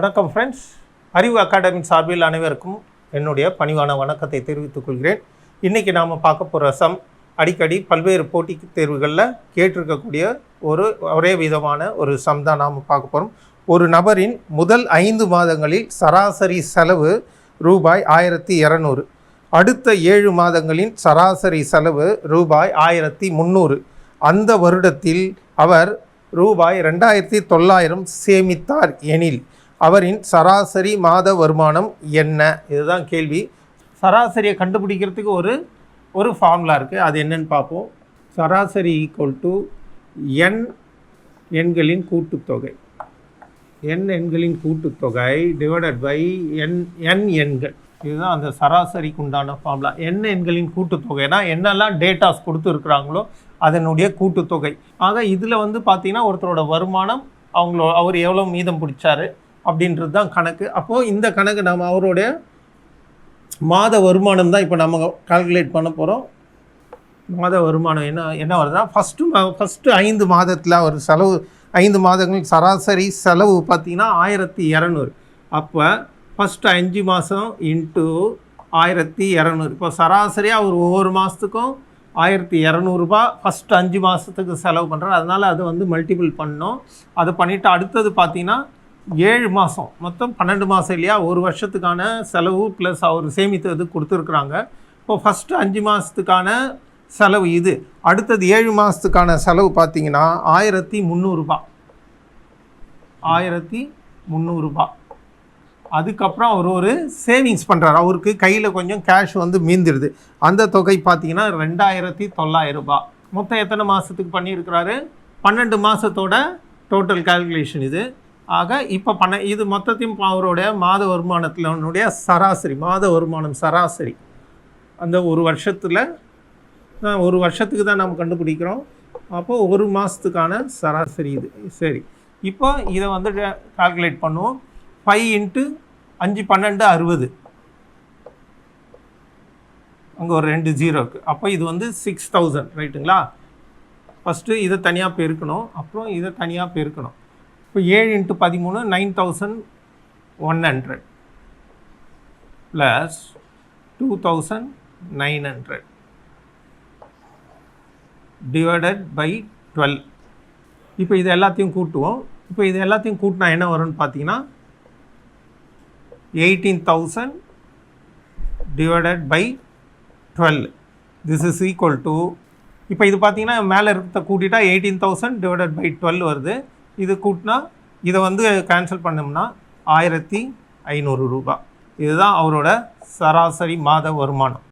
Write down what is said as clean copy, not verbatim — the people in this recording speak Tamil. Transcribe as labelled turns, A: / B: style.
A: வணக்கம் ஃப்ரெண்ட்ஸ், அறிவு அகாடமி சார்பில் அனைவருக்கும் என்னுடைய பணிவான வணக்கத்தை தெரிவித்துக் கொள்கிறேன். இன்றைக்கி நாம் பார்க்க போகிற சம் அடிக்கடி பல்வேறு போட்டித் தேர்வுகளில் கேட்டிருக்கக்கூடிய ஒரே விதமான ஒரு சம் தான் நாம் பார்க்க போகிறோம். ஒரு நபரின் முதல் 5 மாதங்களில் சராசரி செலவு ரூபாய் 1200, அடுத்த 7 மாதங்களின் சராசரி செலவு ரூபாய் 1300. அந்த வருடத்தில் அவர் ரூபாய் 2900 சேமித்தார் எனில் அவரின் சராசரி மாத வருமானம் என்ன? இதுதான் கேள்வி. சராசரியை கண்டுபிடிக்கிறதுக்கு ஒரு ஃபார்முலா இருக்குது, அது என்னன்னு பார்ப்போம். சராசரி ஈக்குவல் டு n எண்களின் கூட்டுத்தொகை, n எண்களின் கூட்டுத்தொகை டிவைடட் பை n எண்கள். இதுதான் அந்த சராசரிக்கு உண்டான ஃபார்முலா. n எண்களின் கூட்டுத்தொகைனா என்னெல்லாம் டேட்டாஸ் கொடுத்துருக்குறாங்களோ அதனுடைய கூட்டுத்தொகை. ஆக இதில் பார்த்தீங்கன்னா ஒருத்தரோட வருமானம், அவர் எவ்வளோ மீதம் பிடிச்சாரு அப்படின்றது தான் கணக்கு. அப்போது இந்த கணக்கு நம்ம அவருடைய மாத வருமானம் தான் இப்போ நம்ம கால்குலேட் பண்ண போகிறோம். மாத வருமானம் என்ன வருதுன்னா ஃபஸ்ட்டு 5 மாதத்தில் அவர் செலவு 5 மாதங்கள் சராசரி செலவு பார்த்திங்கன்னா 1200. அப்போ ஃபஸ்ட்டு 5 மாதம் இன்ட்டு 1200. இப்போ சராசரியாக அவர் ஒவ்வொரு மாதத்துக்கும் 1200 ரூபா ஃபஸ்ட்டு 5 மாதத்துக்கு செலவு பண்ணுறாரு. அதனால் அதை மல்டிபிள் பண்ணோம். அதை பண்ணிவிட்டு அடுத்தது பார்த்திங்கன்னா 7 மாதம், மொத்தம் 12 மாதம் இல்லையா, ஒரு வருஷத்துக்கான செலவு ப்ளஸ் அவர் சேமித்தது கொடுத்துருக்குறாங்க. இப்போ ஃபஸ்ட்டு 5 மாதத்துக்கான செலவு இது. அடுத்தது 7 மாதத்துக்கான செலவு பார்த்திங்கன்னா 1300 ரூபா. 1300 ரூபா. அதுக்கப்புறம் அவர் ஒரு சேவிங்ஸ் பண்ணுறாரு. அவருக்கு கையில் கொஞ்சம் கேஷ் மீந்துடுது. அந்த தொகை பார்த்திங்கன்னா 2900 ரூபா. மொத்தம் எத்தனை மாதத்துக்கு பண்ணியிருக்கிறாரு? 12 மாதத்தோட டோட்டல் கால்குலேஷன் இது. ஆக இப்போ இது மொத்தத்தையும் அவருடைய மாத வருமானத்தினுடைய சராசரி, மாத வருமானம் சராசரி அந்த ஒரு வருஷத்துக்கு தான் நம்ம கண்டுபிடிக்கிறோம். அப்போது ஒரு மாதத்துக்கான சராசரி இது. சரி, இப்போ இதை கால்குலேட் பண்ணுவோம். 5 × 5 12 60. அங்கே ஒரு 2 0 இருக்குது. அப்போ இது 6000 ரைட்டுங்களா? ஃபஸ்ட்டு இதை தனியாக பெருக்கணும், அப்புறம் இதை தனியாக பெருக்கணும். இப்போ 7 × 13 9100 ப்ளஸ் 2900 டிவைடட் பை 12. இப்போ இது எல்லாத்தையும் கூட்டுவோம். இப்போ இது எல்லாத்தையும் கூட்டினா என்ன வரும்னு பார்த்தீங்கன்னா 18000 divided by 12. This is equal to, இப்போ இது பார்த்தீங்கன்னா மேலே இருக்கிறத கூட்டிட்டா 18000 டிவைடட் பை 12 வருது. இது கூட்டினா இதை கேன்சல் பண்ணோம்னா 1500 ரூபா. இதுதான் அவரோட சராசரி மாத வருமானம்.